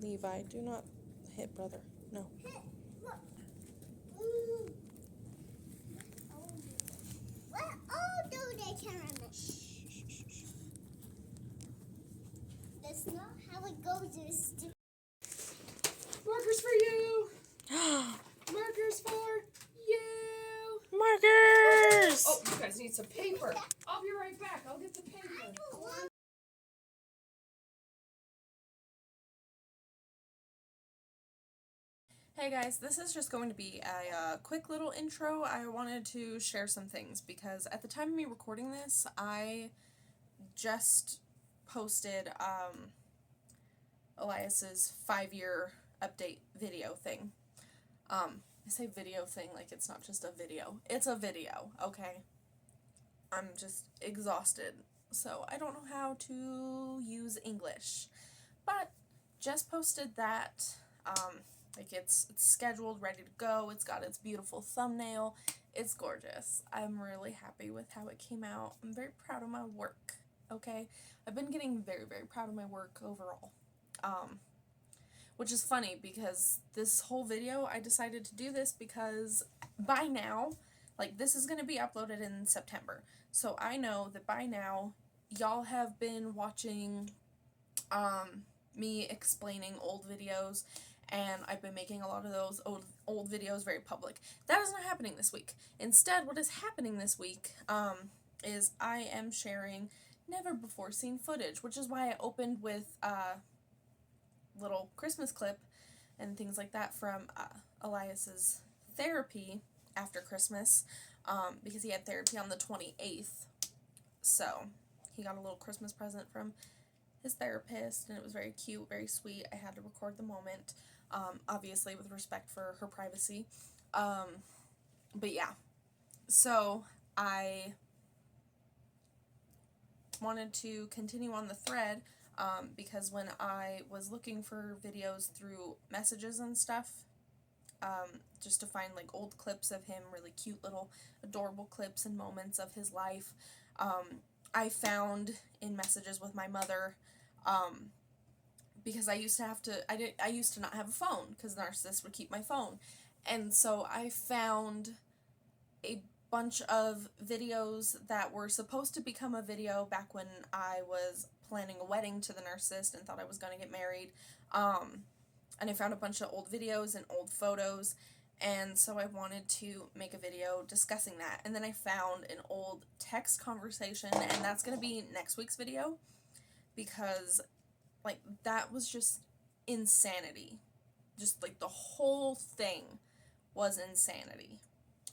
Levi, do not hit brother. No. That's not how it goes. Markers for you! Markers for you! Markers! Oh, you guys need some paper. I'll be right back. I'll get the paper. Hey guys, this is just going to be a quick little intro. I wanted to share some things because at the time of me recording this, I just posted Elias's 5-year update video thing. I say video thing like it's not just a video. It's a video, okay? I'm just exhausted, so I don't know how to use English. But just posted that. Like it's scheduled, ready to go. It's got its beautiful thumbnail. It's gorgeous. I'm really happy with how it came out. I'm very proud of my work, okay? I've been getting very, very proud of my work overall. Which is funny because this whole video, I decided to do this because by now, like this is going to be uploaded in September. So I know that by now, y'all have been watching me explaining old videos, and I've been making a lot of those old videos very public. That is not happening this week. Instead, what is happening this week is I am sharing never before seen footage, which is why I opened with a little Christmas clip and things like that from Elias's therapy after Christmas, because he had therapy on the 28th. So he got a little Christmas present from his therapist, and it was very cute, very sweet. I had to record the moment, obviously with respect for her privacy. But yeah, so I wanted to continue on the thread, because when I was looking for videos through messages and stuff, just to find like old clips of him, really cute little adorable clips and moments of his life, I found in messages with my mother, because I used to not have a phone because the narcissist would keep my phone. And so I found a bunch of videos that were supposed to become a video back when I was planning a wedding to the narcissist and thought I was going to get married. And I found a bunch of old videos and old photos, and so I wanted to make a video discussing that. And then I found an old text conversation, and that's going to be next week's video, because like that was just insanity. Just like the whole thing was insanity.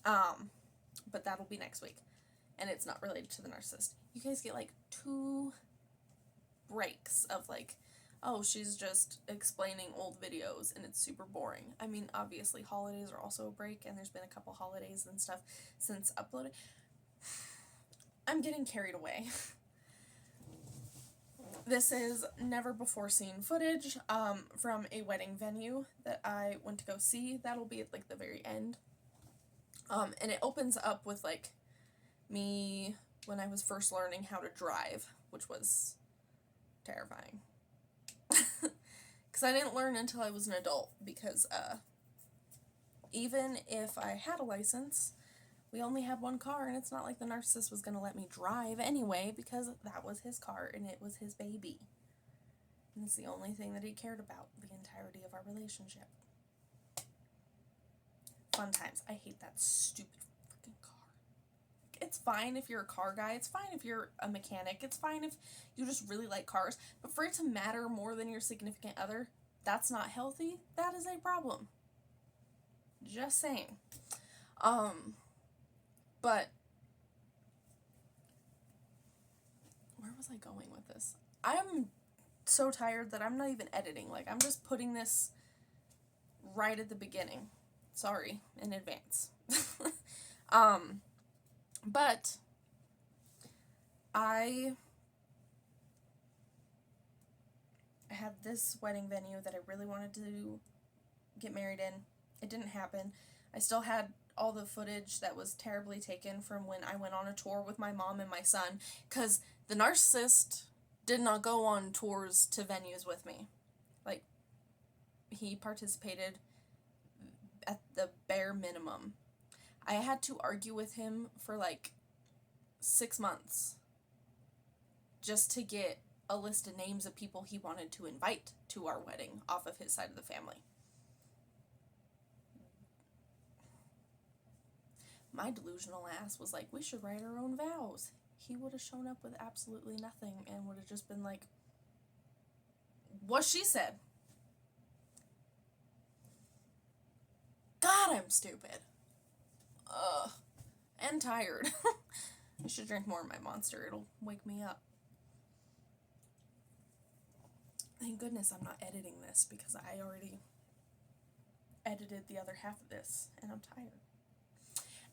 But that'll be next week, and it's not related to the narcissist. You guys get like 2 breaks of like, oh, she's just explaining old videos and it's super boring. I mean, obviously holidays are also a break, and there's been a couple holidays and stuff since uploading. I'm getting carried away. This is never before seen footage from a wedding venue that I went to go see. That'll be at like the very end. And it opens up with like me when I was first learning how to drive, which was terrifying. Because I didn't learn until I was an adult, because even if I had a license, we only had one car, and it's not like the narcissist was going to let me drive anyway, because that was his car and it was his baby. And it's the only thing that he cared about the entirety of our relationship. Fun times. I hate that stupid freaking car. It's fine if you're a car guy. It's fine if you're a mechanic. It's fine if you just really like cars. But for it to matter more than your significant other, that's not healthy. That is a problem. Just saying. But where was I going with this? I'm so tired that I'm not even editing. Like, I'm just putting this right at the beginning. Sorry in advance. But I had this wedding venue that I really wanted to get married in. It didn't happen. I still had all the footage that was terribly taken from when I went on a tour with my mom and my son, because the narcissist did not go on tours to venues with me. Like, he participated at the bare minimum. I had to argue with him for like 6 months just to get a list of names of people he wanted to invite to our wedding off of his side of the family. My delusional ass was like, we should write our own vows. He would have shown up with absolutely nothing and would have just been like, what she said. God, I'm stupid. Ugh. And tired. I should drink more of my Monster. It'll wake me up. Thank goodness I'm not editing this because I already edited the other half of this and I'm tired.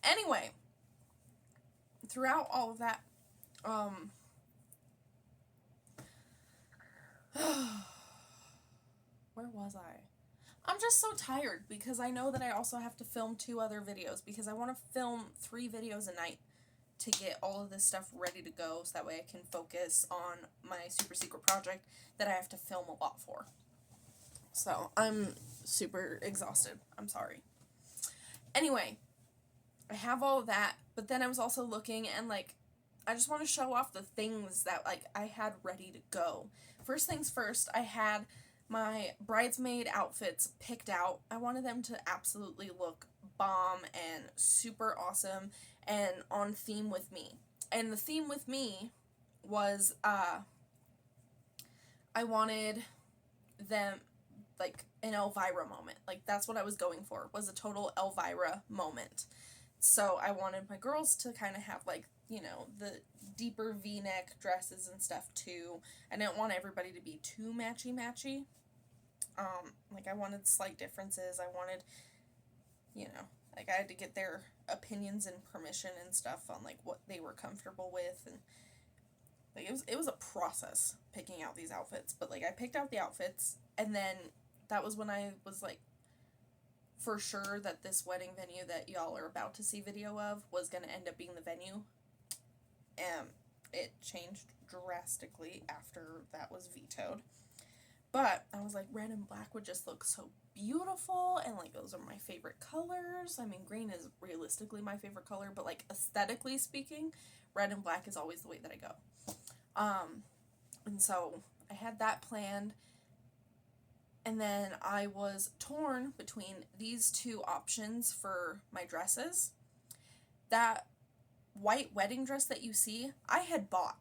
Anyway, throughout all of that, where was I? I'm just so tired because I know that I also have to film 2 other videos because I want to film 3 videos a night to get all of this stuff ready to go so that way I can focus on my super secret project that I have to film a lot for. So, I'm super exhausted. I'm sorry. Anyway, I have all of that, but then I was also looking and, like, I just want to show off the things that, like, I had ready to go. First things first, I had my bridesmaid outfits picked out. I wanted them to absolutely look bomb and super awesome and on theme with me. And the theme with me was, I wanted them, like, an Elvira moment. Like, that's what I was going for, was a total Elvira moment. So I wanted my girls to kind of have, like, you know, the deeper V-neck dresses and stuff, too. I didn't want everybody to be too matchy-matchy. Like, I wanted slight differences. I wanted, you know, like, I had to get their opinions and permission and stuff on, like, what they were comfortable with, and, like, it was a process picking out these outfits, but, like, I picked out the outfits, and then that was when I was, like, for sure that this wedding venue that y'all are about to see video of was going to end up being the venue, and it changed drastically after that was vetoed. But I was like, red and black would just look so beautiful, and, like, those are my favorite colors. I mean, green is realistically my favorite color, but, like, aesthetically speaking, red and black is always the way that I go. And so I had that planned, and then I was torn between these 2 options for my dresses. That white wedding dress that you see, I had bought.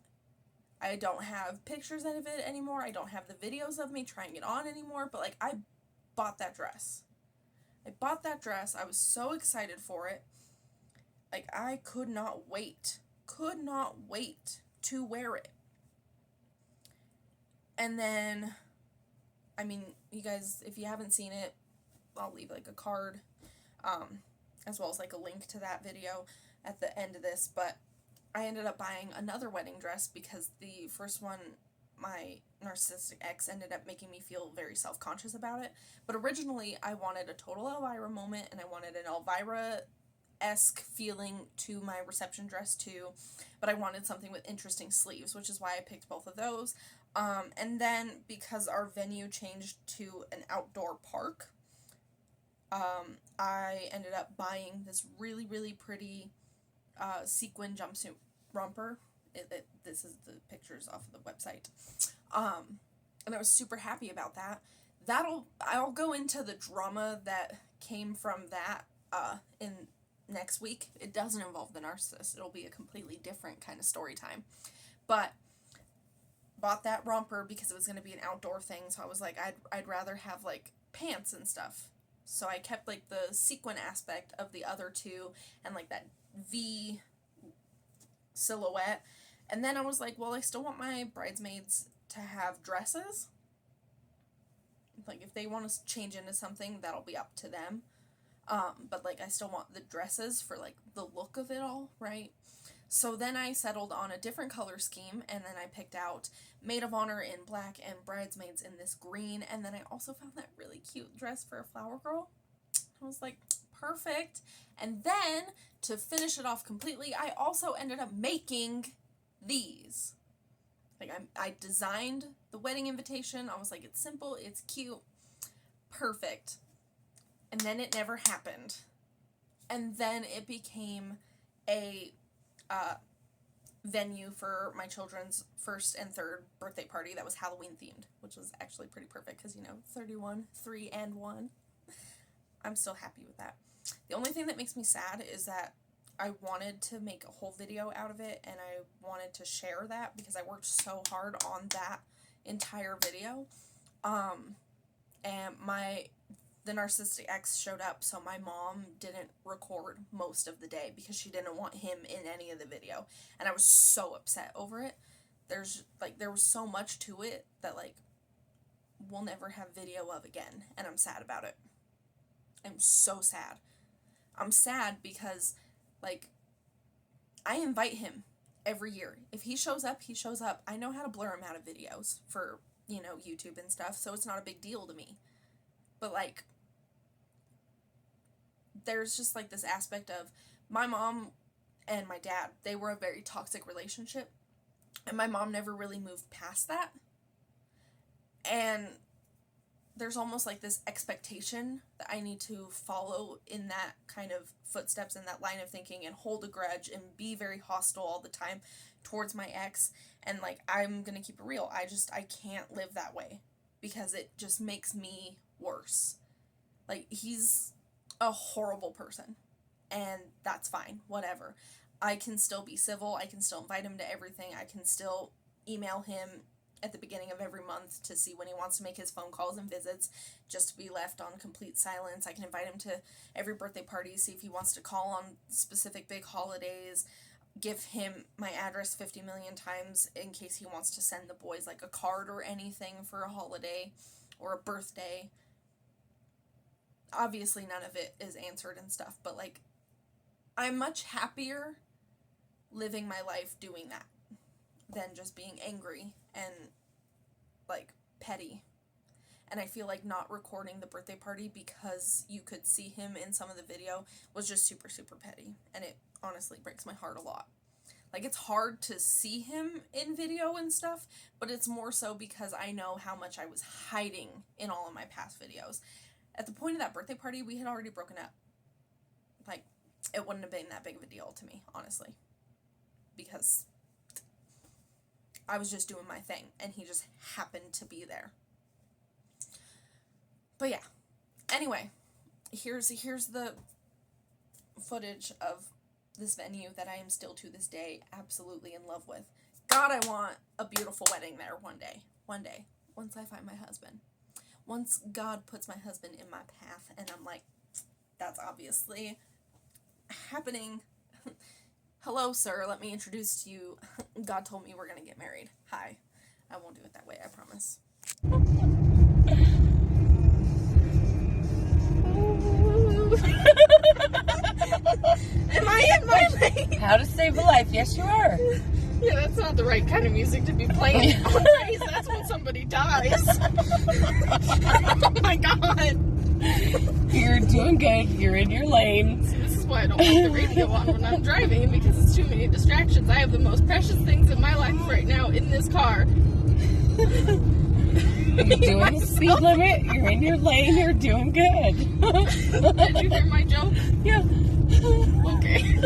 I don't have pictures of it anymore. I don't have the videos of me trying it on anymore. But, like, I bought that dress. I bought that dress. I was so excited for it. Like, I could not wait. Could not wait to wear it. And then, I mean, you guys, if you haven't seen it, I'll leave, like, a card, as well as, like, a link to that video at the end of this. But I ended up buying another wedding dress because the first one, my narcissistic ex ended up making me feel very self-conscious about it. But originally, I wanted a total Elvira moment, and I wanted an Elvira-esque feeling to my reception dress too. But I wanted something with interesting sleeves, which is why I picked both of those. And then, because our venue changed to an outdoor park, I ended up buying this really, really pretty sequin jumpsuit romper. This is the pictures off of the website. And I was super happy about that. I'll go into the drama that came from that in next week. It doesn't involve the narcissist. It'll be a completely different kind of story time. But bought that romper because it was going to be an outdoor thing, so I was like, I'd rather have, like, pants and stuff. So I kept, like, the sequin aspect of the other 2 and, like, that V silhouette. And then I was like, well, I still want my bridesmaids to have dresses. Like, if they want to change into something, that'll be up to them. But, like, I still want the dresses for, like, the look of it all, right? So then I settled on a different color scheme, and then I picked out Maid of Honor in black and Bridesmaids in this green, and then I also found that really cute dress for a flower girl. I was like, perfect. And then, to finish it off completely, I also ended up making these. Like, I designed the wedding invitation. I was like, it's simple, it's cute, perfect. And then it never happened. And then it became a venue for my children's 1st and 3rd birthday party that was Halloween themed, which was actually pretty perfect because, 31, 3, and 1. I'm still happy with that. The only thing that makes me sad is that I wanted to make a whole video out of it, and I wanted to share that because I worked so hard on that entire video. And the narcissistic ex showed up, so my mom didn't record most of the day because she didn't want him in any of the video. And I was so upset over it. There was so much to it that, we'll never have video of again, and I'm sad about it. I'm so sad. I'm sad because, I invite him every year. If he shows up, he shows up. I know how to blur him out of videos for, YouTube and stuff, so it's not a big deal to me. But, there's just, this aspect of my mom and my dad, they were a very toxic relationship, and my mom never really moved past that. And there's almost this expectation that I need to follow in that kind of footsteps, in that line of thinking, and hold a grudge and be very hostile all the time towards my ex. And I'm gonna keep it real. I can't live that way because it just makes me worse. He's a horrible person, and that's fine, whatever. I can still be civil. I can still invite him to everything. I can still email him at the beginning of every month to see when he wants to make his phone calls and visits, just to be left on complete silence. I can invite him to every birthday party, see if he wants to call on specific big holidays, give him my address 50 million times in case he wants to send the boys a card or anything for a holiday or a birthday. Obviously none of it is answered and stuff, but I'm much happier living my life doing that than just being angry and petty. And I feel not recording the birthday party because you could see him in some of the video was just super, super petty, and it honestly breaks my heart a lot. It's hard to see him in video and stuff, but it's more so because I know how much I was hiding in all of my past videos. At the point of that birthday party, we had already broken up. It wouldn't have been that big of a deal to me, honestly, because I was just doing my thing, and he just happened to be there. But yeah, anyway, here's the footage of this venue that I am still to this day absolutely in love with. God, I want a beautiful wedding there one day, once I find my husband. Once God puts my husband in my path, and I'm that's obviously happening. Hello, sir, let me introduce to you. God told me we're gonna get married. Hi. I won't do it that way, I promise. Am I in my lane? How to save a life. Yes, you are. Yeah, that's not the right kind of music to be playing. Nice, that's when somebody dies. Oh my god. You're doing good. You're in your lane. See, this is why I don't put the radio on when I'm driving, because it's too many distractions. I have the most precious things in my life right now in this car. You're doing the speed limit. You're in your lane. You're doing good. Did you hear my joke? Yeah. Okay.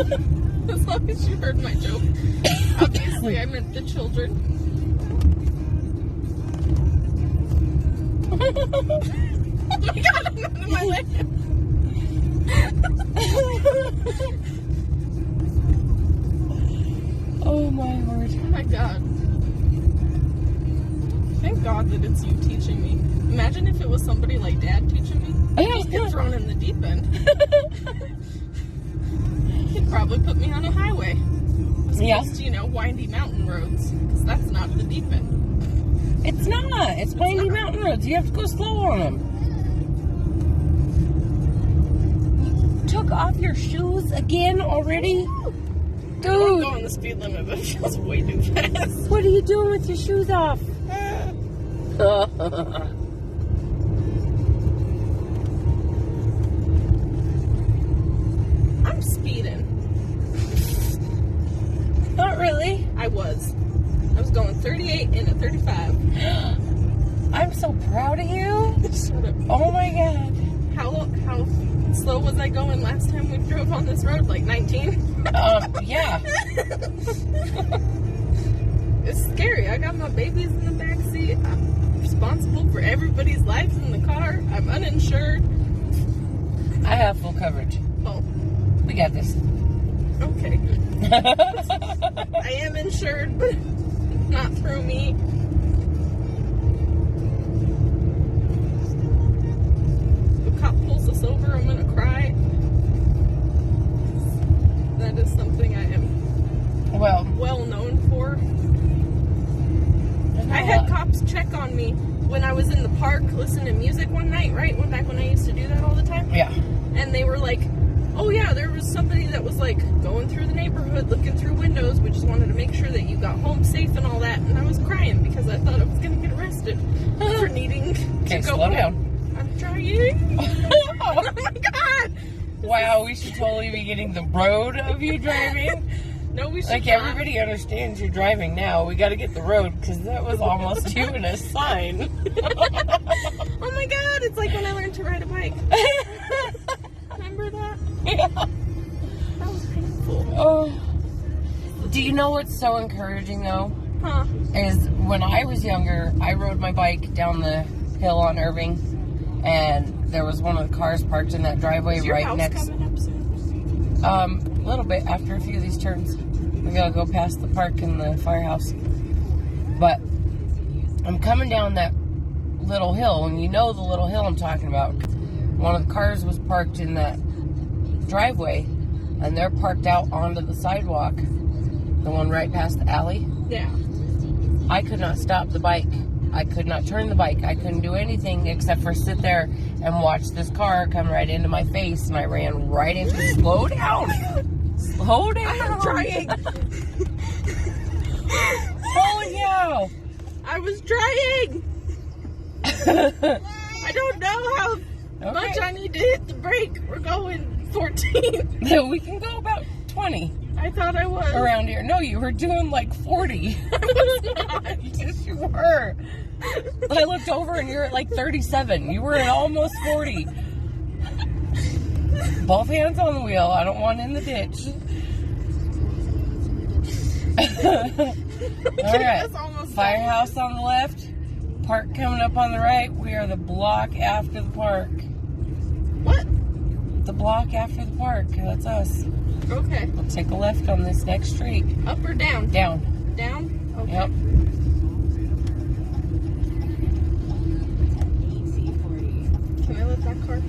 As long as you heard my joke. Obviously, I meant the children. Oh my god, I'm not in my lane. Oh my word. Oh my god. Thank God that it's you teaching me. Imagine if it was somebody like Dad teaching me. I'd just get thrown in the deep end. He'd probably put me on a highway. Yeah. Just, windy mountain roads. Because that's not the deep end. It's not. It's windy mountain roads. You have to go slow on them. You took off your shoes again already? I'm Dude. going the speed limit, but it feels way too fast. What are you doing with your shoes off? I'm speeding. Not really. I was going 38 and a 35. I I'm so proud of you. Shut up. Oh my God. How slow was I going last time we drove on this road? Like 19? Yeah. It's scary. I got my babies in the back seat. I'm responsible for everybody's lives in the car. I'm uninsured. I have full coverage. Oh, We got this. okay. I am insured, but not through me. If a cop pulls us over, I'm gonna cry. That is something I am well known for. I had cops check on me when I was in the park listening to music one night, right? Back when I used to do that all the time. Yeah. And they were like, oh yeah, there was somebody that was like going through the neighborhood, looking through windows. We just wanted to make sure that you got home safe and all that. And I was crying because I thought I was going to get arrested for needing Okay, to go slow home. down. I'm trying. Oh my God. Wow, we should totally be getting the road of you driving. No, we should Like, not. everybody understands you're driving now. We got to get the road because that was almost you in a sign. Oh my God, it's like when I learned to ride a bike. Remember that? Yeah. That was painful. Oh. Do you know what's so encouraging, though? Huh? Is when I was younger, I rode my bike down the hill on Irving, and there was one of the cars parked in that driveway Is your right house next. coming up soon? A little bit after a few of these turns. We gotta go past the park and the firehouse. But I'm coming down that little hill, and you know the little hill I'm talking about. One of the cars was parked in that driveway, and they're parked out onto the sidewalk, the one right past the alley. Yeah. I could not stop the bike. I could not turn the bike. I couldn't do anything except for sit there and watch this car come right into my face, and I ran right into it. Slow down. Slow down. I'm trying. Holy cow. I was trying. I don't know how much I need to hit the brake. We're going 14. We can go about 20 I thought I was. around here. No, you were doing like 40. I was not. Yes, you were. I looked over and you're at like 37. You were at almost 40. Both hands on the wheel. I don't want in the ditch. All right. That's almost Firehouse on the left. Park coming up on the right. We are the block after the park. What? The block after the park. That's us. Okay. We'll take a left on this next street. Up or down? Down. Down? Okay. Yep. Can I let that car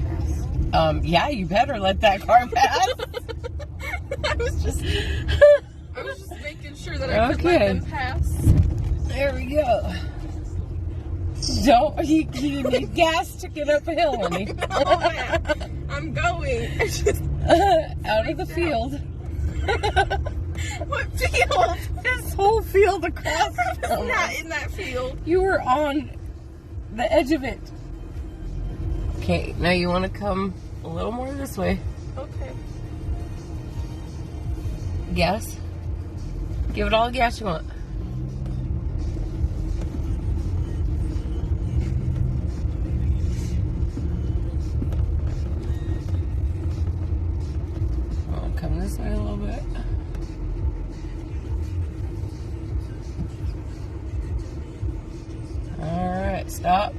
pass? Yeah, you better let that car pass. I was just making sure that I could let Okay. them pass. There we go. Don't you need gas to get up a hill, honey. Oh man, I'm going. Out of the field. What field? This whole field across. I'm not in that field. You were on the edge of it. Okay, now you want to come a little more this way. Okay. Gas. Give it all the gas you want. I'll come this way a little bit. Alright, stop.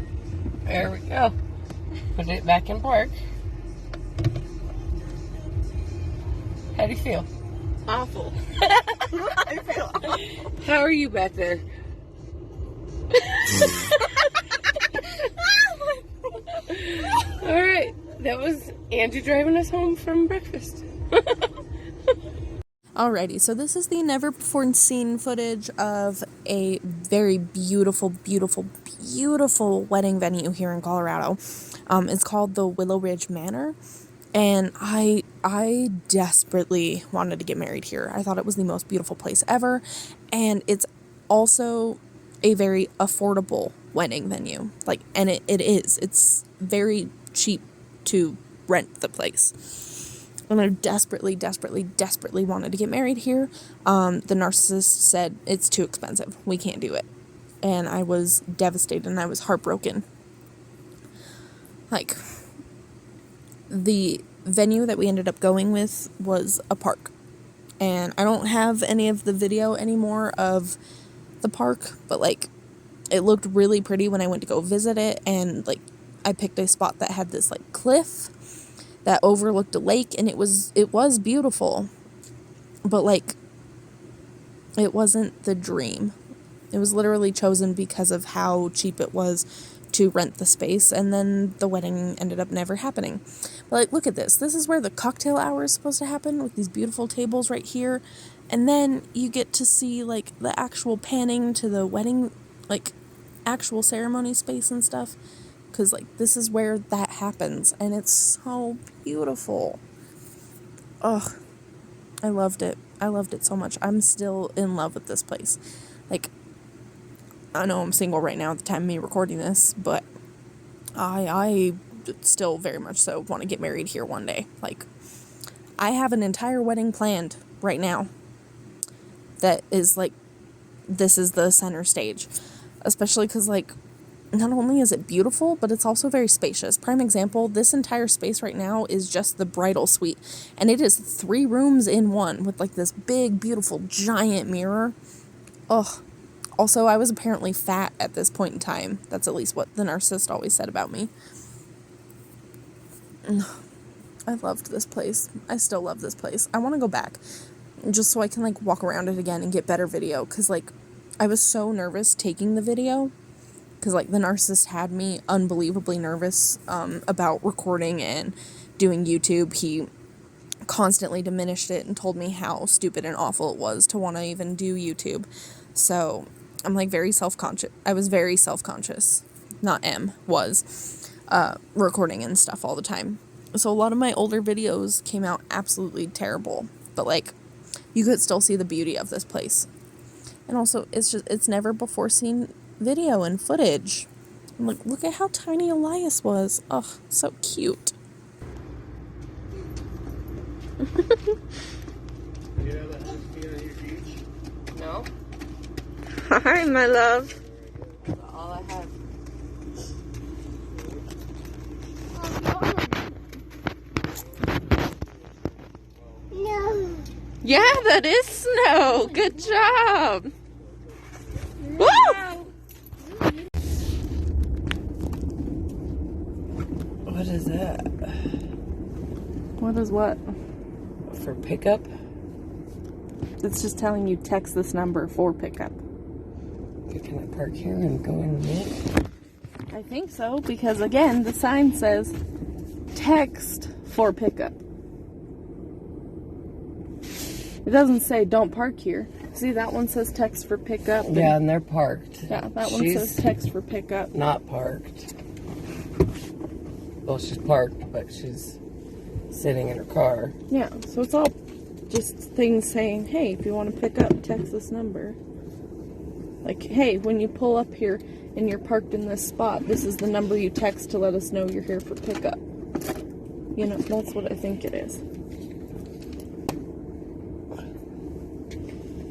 There we go. Put it back in park. How do you feel? Awful. I feel awful. How are you back there? Alright, that was Andrew driving us home from breakfast. Alrighty, so this is the never before seen footage of a very beautiful, beautiful, beautiful wedding venue here in Colorado. It's called the Willow Ridge Manor, and I desperately wanted to get married here. I thought it was the most beautiful place ever, and it's also a very affordable wedding venue. And it is. It's very cheap to rent the place. And I desperately, desperately, desperately wanted to get married here. The narcissist said, it's too expensive. We can't do it. and I was devastated and I was heartbroken. Like, the venue that we ended up going with was a park. And I don't have any of the video anymore of the park, but like, it looked really pretty when I went to go visit it, and like, I picked a spot that had this like cliff that overlooked a lake, and it was beautiful, but like, it wasn't the dream. It was literally chosen because of how cheap it was to rent the space, and then the wedding ended up never happening. But like, look at this. This is where the cocktail hour is supposed to happen, with these beautiful tables right here. And then you get to see like the actual panning to the wedding, like actual ceremony space and stuff. Because like, this is where that happens, and it's so beautiful. Ugh, I loved it. I loved it so much. I'm still in love with this place. Like, I know I'm single right now at the time of me recording this, but I still very much so want to get married here one day. Like, I have an entire wedding planned right now that is like, this is the center stage. Especially because like, not only is it beautiful, but it's also very spacious. Prime example, this entire space right now is just the bridal suite. And it is 3 rooms in one with like this big, beautiful, giant mirror. Ugh. Also, I was apparently fat at this point in time. That's at least what the narcissist always said about me. I loved this place. I still love this place. I want to go back just so I can like walk around it again and get better video. Because like, I was so nervous taking the video. Because like, the narcissist had me unbelievably nervous about recording and doing YouTube. He constantly diminished it and told me how stupid and awful it was to want to even do YouTube. So I'm like very self-conscious. I was very self-conscious. Not was recording and stuff all the time. So a lot of my older videos came out absolutely terrible. But like, you could still see the beauty of this place. And also, it's never before seen video and footage. Look at how tiny Elias was. Ugh, so cute. No? Hi, my love. All I have. No. Yeah, that is snow. Good job. Woo! What is that? What is what? For pickup? It's just telling you text this number for pickup. Can I park here and go in and meet? I think so, because again, the sign says text for pickup. It doesn't say don't park here. See, that one says text for pickup. Yeah, and they're parked. Yeah, that one says text for pickup. Not parked. Well, she's parked, but she's sitting in her car. Yeah, so it's all just things saying, hey, if you want to pick up, text this number. Like, hey, when you pull up here and you're parked in this spot, this is the number you text to let us know you're here for pickup. You know, that's what I think it is.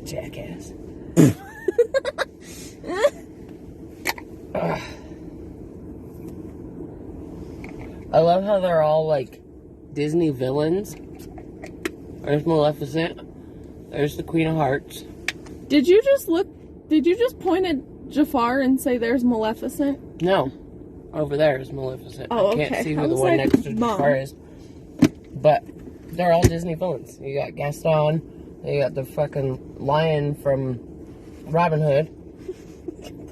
Jackass. I love how they're all like Disney villains. There's Maleficent. There's the Queen of Hearts. Did you just point at Jafar and say there's Maleficent? No. Over there is Maleficent. Oh, I can't okay. see I who the was one like, next to Mom. Jafar is. But they're all Disney villains. You got Gaston. You got the fucking lion from Robin Hood.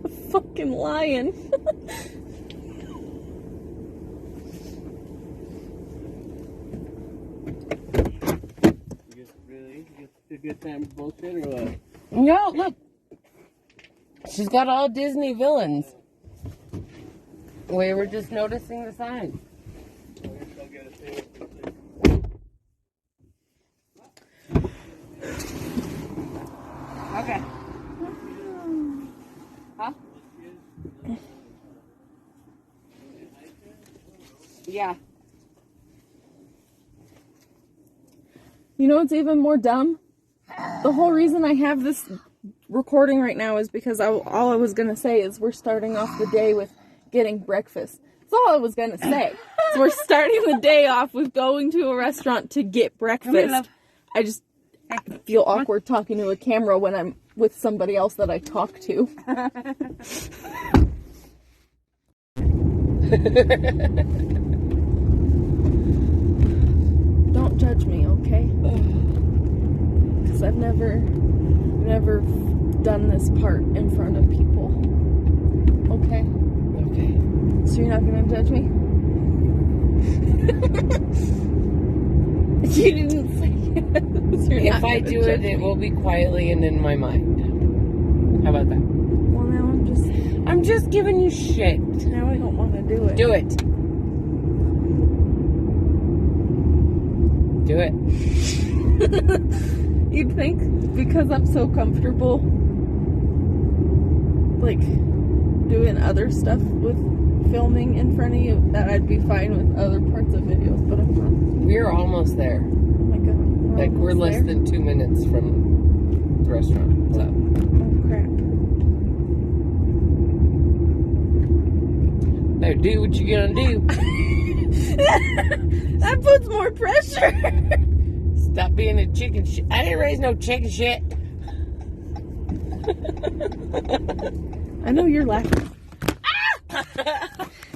The fucking lion. Really? You get a good time bullshit or what? No, look. She's got all Disney villains. We were just noticing the signs. Okay. Huh? Yeah. You know what's even more dumb? The whole reason I have this recording right now is because all I was gonna say is we're starting off the day with getting breakfast. That's all I was gonna say. So we're starting the day off with going to a restaurant to get breakfast. I just feel awkward talking to a camera when I'm with somebody else that I talk to. Don't judge me, okay? Because I've never done this part in front of people. Okay? Okay. So you're not gonna judge me? You didn't say yes. You're If not I gonna do judge it, it me. will be quietly and in my mind. How about that? Well, now I'm just giving you shit. now I don't want to do it. Do it. Do it. You'd think because I'm so comfortable, like, doing other stuff with filming in front of you, that I'd be fine with other parts of videos, but I'm not. We're almost there. Oh my god. We're almost less there. than 2 minutes from the restaurant. So. Oh crap. Now do what you're gonna do. That puts more pressure. Stop being a chicken shit. I didn't raise no chicken shit. I know you're laughing.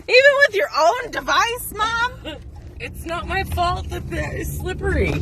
Even with your own device, Mom? It's not my fault that it's slippery.